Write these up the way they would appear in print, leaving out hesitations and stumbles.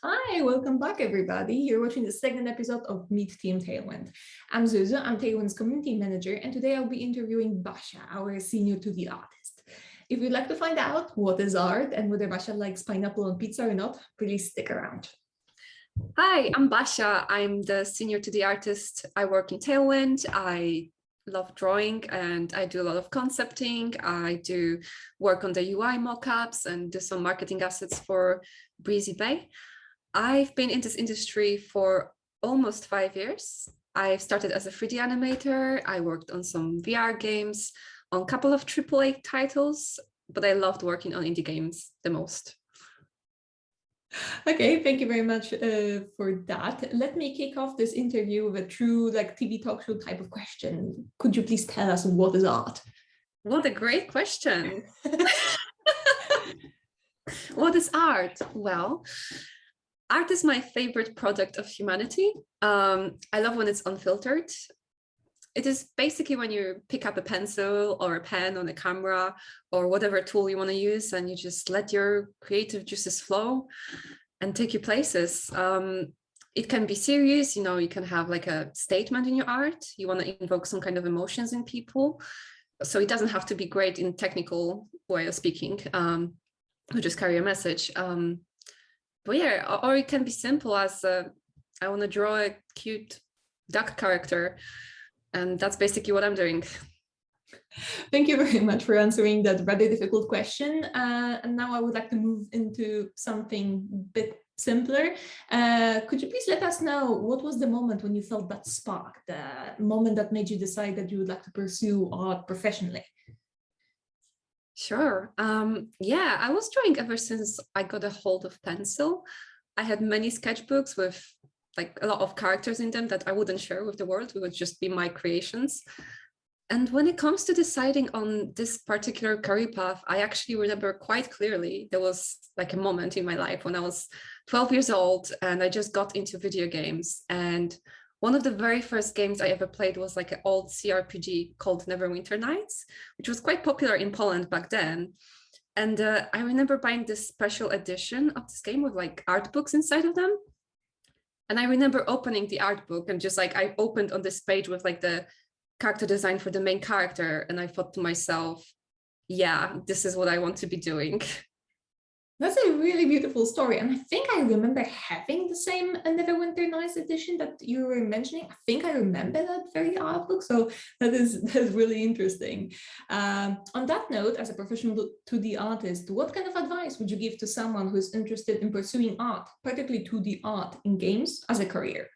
Hi, welcome back everybody. You're watching the second episode of Meet Team Talewind. I'm Zuzu, I'm Talewind's community manager, and today I'll be interviewing Basia, our senior 2D artist. If you'd like to find out what is art and whether Basia likes pineapple on pizza or not, please stick around. Hi, I'm Basia. I'm the senior 2D artist. I work in Tailwind. I love drawing and I do a lot of concepting. I do work on the UI mockups and do some marketing assets for Breezy Bay. I've been in this industry for almost 5 years. I started as a 3D animator. I worked on some VR games, on a couple of AAA titles, but I loved working on indie games the most. Okay, thank you very much for that. Let me kick off this interview with a true TV talk show type of question. Could you please tell us what is art? What a great question. What is art? Well, art is my favorite product of humanity. I love when it's unfiltered. It is basically when you pick up a pencil or a pen on a camera or whatever tool you want to use and you just let your creative juices flow and take you places. It can be serious, you can have like a statement in your art. You want to invoke some kind of emotions in people. So it doesn't have to be great in technical way of speaking, or just carry a message. But yeah, or it can be simple as I want to draw a cute duck character. And that's basically what I'm doing. Thank you very much for answering that rather difficult question. And now I would like to move into something a bit simpler. Could you please let us know what was the moment when you felt that spark, the moment that made you decide that you would like to pursue art professionally? Sure. Yeah, I was drawing ever since I got a hold of pencil. I had many sketchbooks with like a lot of characters in them that I wouldn't share with the world. It would just be my creations. And when it comes to deciding on this particular career path, I actually remember quite clearly there was like a moment in my life when I was 12 years old and I just got into video games. And one of the very first games I ever played was like an old CRPG called Neverwinter Nights, which was quite popular in Poland back then. And I remember buying this special edition of this game with like art books inside of them. And I remember opening the art book and just like I opened on this page with like the character design for the main character. And I thought to myself, yeah, this is what I want to be doing. That's a really beautiful story. And I think I remember having the same Neverwinter Nights edition that you were mentioning. I think I remember that very art book. So that's really interesting. On that note, as a professional 2D artist, what kind of advice would you give to someone who's interested in pursuing art, particularly 2D art in games as a career?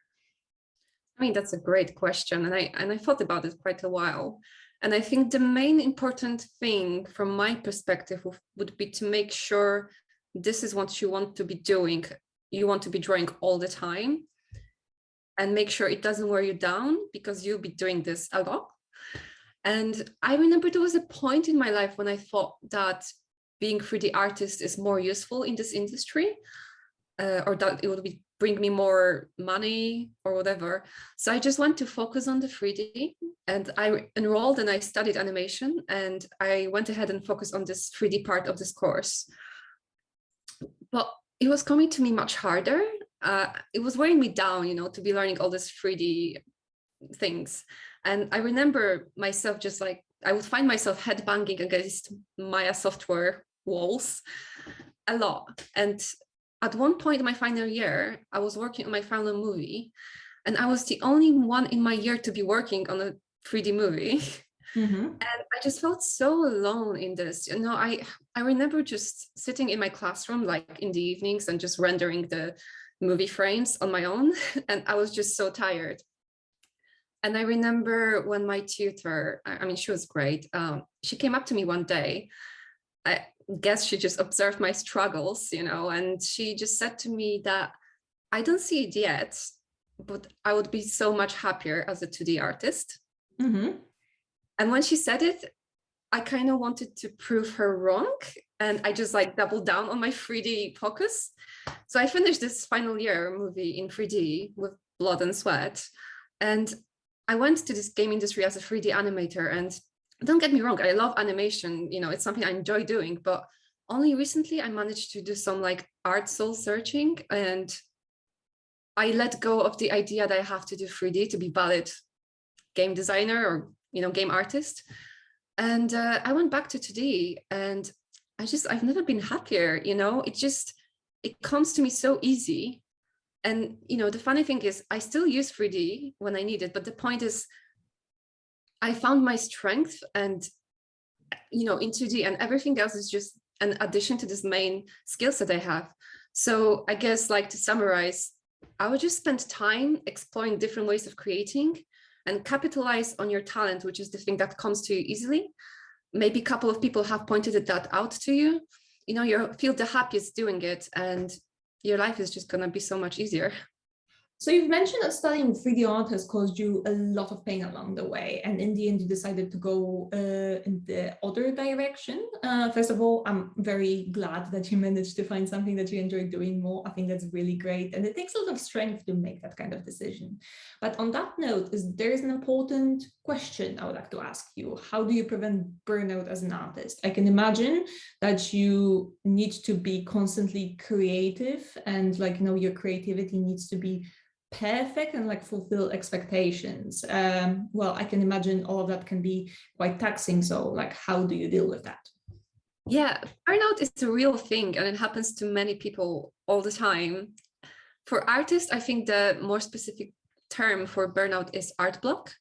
I mean, that's a great question. And I thought about it quite a while. And I think the main important thing from my perspective would be to make sure this is what you want to be doing. You want to be drawing all the time and make sure it doesn't wear you down because you'll be doing this a lot. And I remember there was a point in my life when I thought that being 3D artist is more useful in this industry, or that it would bring me more money or whatever. So I just went to focus on the 3D and I enrolled and I studied animation and I went ahead and focused on this 3D part of this course. But it was coming to me much harder. It was wearing me down, to be learning all this 3D things. And I remember myself just like, I would find myself headbanging against Maya software walls a lot. And at one point in my final year, I was working on my final movie and I was the only one in my year to be working on a 3D movie. Mm-hmm. And I just felt so alone in this. I remember just sitting in my classroom, like in the evenings and just rendering the movie frames on my own. And I was just so tired. And I remember when my tutor, I mean, she was great. She came up to me one day. I guess she just observed my struggles, and she just said to me that I don't see it yet, but I would be so much happier as a 2D artist. Mm-hmm. And when she said it, I kind of wanted to prove her wrong. And I just like doubled down on my 3D focus. So I finished this final year movie in 3D with blood and sweat. And I went to this game industry as a 3D animator. And don't get me wrong, I love animation. It's something I enjoy doing. But only recently I managed to do some like art soul searching, and I let go of the idea that I have to do 3D to be valid game designer or, game artist. And I went back to 2D, and I've never been happier, it comes to me so easy. And, the funny thing is I still use 3D when I need it, but the point is I found my strength and, in 2D, and everything else is just an addition to this main skill set I have. So I guess, like, to summarize, I would just spend time exploring different ways of creating and capitalize on your talent, which is the thing that comes to you easily. Maybe a couple of people have pointed that out to you. You feel the happiest doing it, and your life is just going to be so much easier. So you've mentioned that studying 3D art has caused you a lot of pain along the way, and in the end you decided to go in the other direction. First of all, I'm very glad that you managed to find something that you enjoy doing more. I think that's really great, and it takes a lot of strength to make that kind of decision. But on that note, there is an important question I would like to ask you. How do you prevent burnout as an artist? I can imagine that you need to be constantly creative, and your creativity needs to be perfect and fulfill expectations. Well, I can imagine all of that can be quite taxing. So how do you deal with that? Yeah, burnout is a real thing, and it happens to many people all the time. For artists, I think the more specific term for burnout is art block.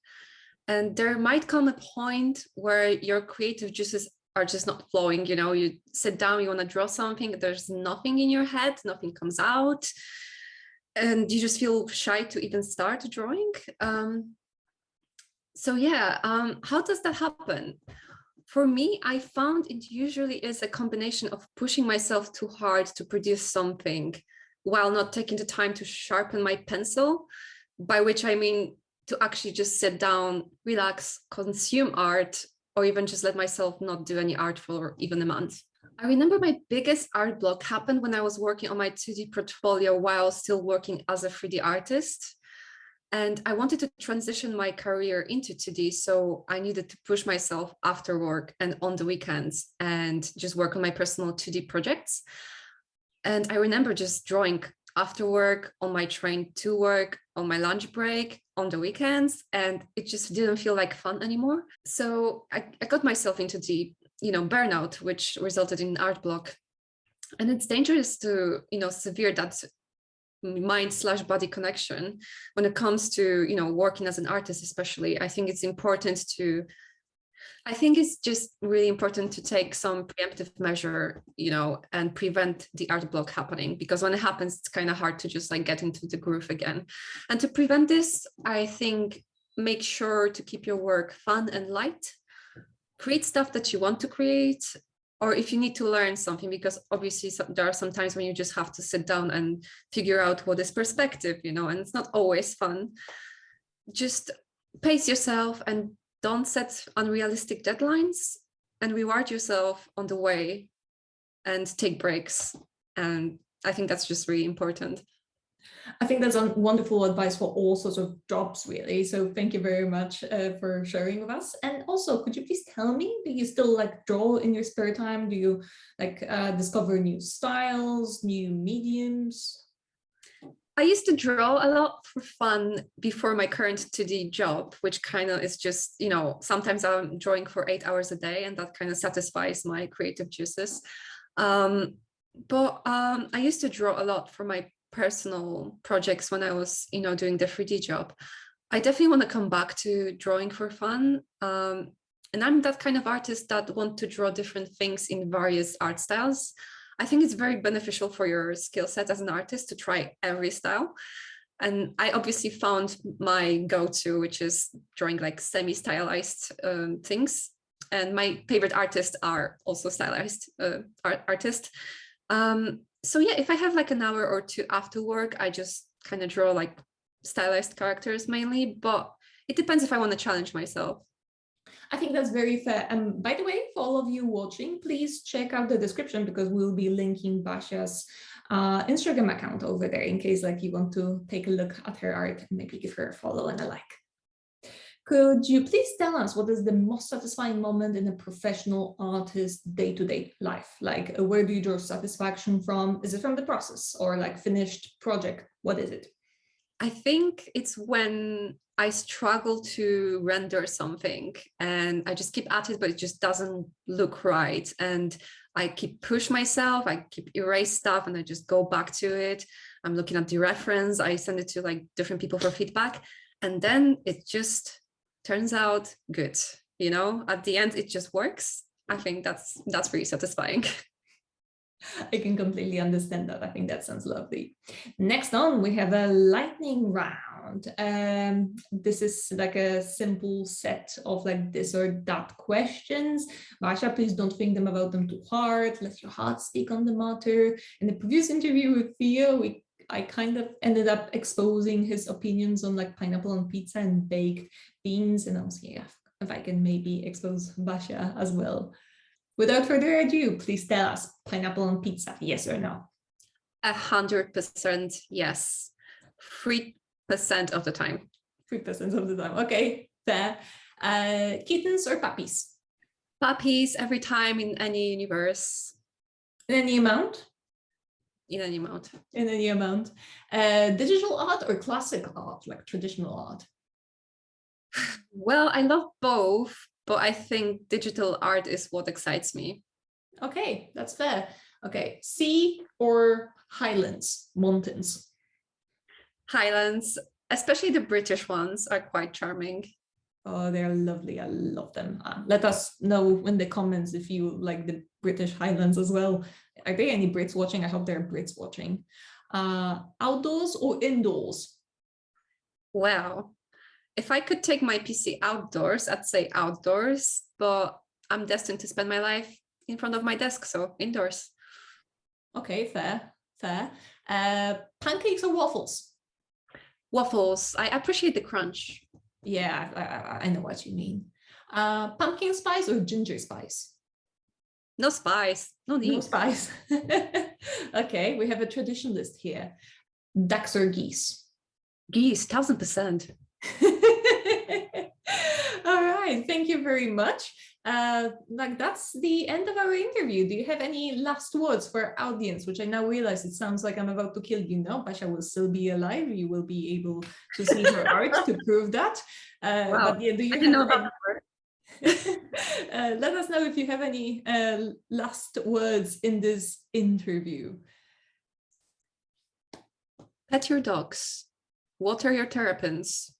And there might come a point where your creative juices are just not flowing. You sit down, you want to draw something, there's nothing in your head, nothing comes out, and you just feel shy to even start drawing. How does that happen? For me, I found it usually is a combination of pushing myself too hard to produce something while not taking the time to sharpen my pencil, by which I mean to actually just sit down, relax, consume art, or even just let myself not do any art for even a month. I remember my biggest art block happened when I was working on my 2D portfolio while still working as a 3D artist. And I wanted to transition my career into 2D, so I needed to push myself after work and on the weekends and just work on my personal 2D projects. And I remember just drawing after work, on my train to work, on my lunch break, on the weekends, and it just didn't feel like fun anymore. So I got myself into the burnout, which resulted in art block. And it's dangerous to severe that mind/body connection when it comes to working as an artist. Especially, I think it's just really important to take some preemptive measure, and prevent the art block happening, because when it happens, it's kind of hard to just get into the groove again. And to prevent this, I think make sure to keep your work fun and light. Create stuff that you want to create, or if you need to learn something, because obviously there are some times when you just have to sit down and figure out what is perspective, and it's not always fun. Just pace yourself and don't set unrealistic deadlines, and reward yourself on the way and take breaks. And I think that's just really important. I think that's wonderful advice for all sorts of jobs, really. So thank you very much for sharing with us. And also, could you please tell me, do you still draw in your spare time? Do you discover new styles, new mediums? I used to draw a lot for fun before my current 2D job, which kind of is just, sometimes I'm drawing for 8 hours a day, and that kind of satisfies my creative juices. But I used to draw a lot for my personal projects when I was, doing the 3D job. I definitely want to come back to drawing for fun. And I'm that kind of artist that want to draw different things in various art styles. I think it's very beneficial for your skill set as an artist to try every style. And I obviously found my go-to, which is drawing semi-stylized things. And my favorite artists are also stylized artists. So yeah, if I have an hour or two after work, I just kind of draw stylized characters mainly, but it depends if I want to challenge myself. I think that's very fair. And by the way, for all of you watching, please check out the description, because we'll be linking Basia's Instagram account over there in case you want to take a look at her art and maybe give her a follow and a like. Could you please tell us what is the most satisfying moment in a professional artist's day-to-day life? Like, where do you draw satisfaction from? Is it from the process or like finished project? What is it? I think it's when I struggle to render something and I just keep at it, but it just doesn't look right. And I keep push myself, I keep erase stuff and I just go back to it. I'm looking at the reference, I send it to like different people for feedback. And then it just turns out good. You know, at the end, it just works. I think that's pretty satisfying. I can completely understand that. I think that sounds lovely. Next on, we have a lightning round. This is like a simple set of like this or that questions. Basia, please don't think about them too hard. Let your heart speak on the matter. In the previous interview with Theo, I kind of ended up exposing his opinions on like pineapple on pizza and baked beans. And I was yeah, if I can maybe expose Basia as well. Without further ado, please tell us, pineapple on pizza, yes or no? 100% yes. 3% of the time. 3% of the time. Okay, fair. Kittens or puppies? Puppies every time in any universe. In any amount? In any amount. In any amount. Digital art or classic art, like traditional art? Well, I love both, but I think digital art is what excites me. Okay, that's fair. Okay, sea or highlands, mountains? Highlands, especially the British ones, are quite charming. Oh, they're lovely. I love them. Let us know in the comments if you like the British Highlands as well. Are there any Brits watching? I hope there are Brits watching. Outdoors or indoors? Wow. If I could take my PC outdoors, I'd say outdoors, but I'm destined to spend my life in front of my desk, so indoors. Okay, fair, fair. Pancakes or waffles? Waffles, I appreciate the crunch. Yeah, I know what you mean. Pumpkin spice or ginger spice? No spice, no need. No spice. Okay, we have a traditionalist here. Ducks or geese? Geese, 1000%. All right, thank you very much. Like that's the end of our interview. Do you have any last words for our audience? Which I now realize it sounds like I'm about to kill you. No, Basia will still be alive. You will be able to see her art to prove that. Wow. But yeah, do you I didn't know have that. let us know if you have any last words in this interview. Pet your dogs, water your terrapins,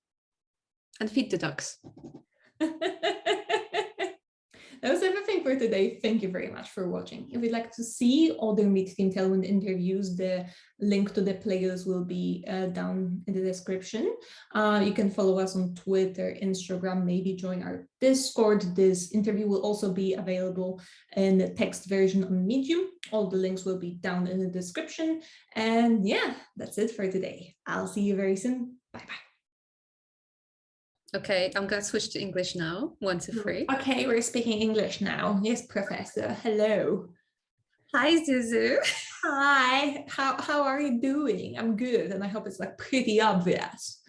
and feed the ducks. That was everything for today. Thank you very much for watching. If you'd like to see other Meet Team Talewind interviews, the link to the players will be down in the description. You can follow us on Twitter, Instagram, maybe join our Discord. This interview will also be available in the text version on Medium. All the links will be down in the description. And yeah, that's it for today. I'll see you very soon. Bye-bye. Okay, I'm gonna switch to English now. 1, 2, 3. Okay, we're speaking English now. Yes, Professor. Hello. Hi, Zuzu. Hi. How are you doing? I'm good, and I hope it's like pretty obvious.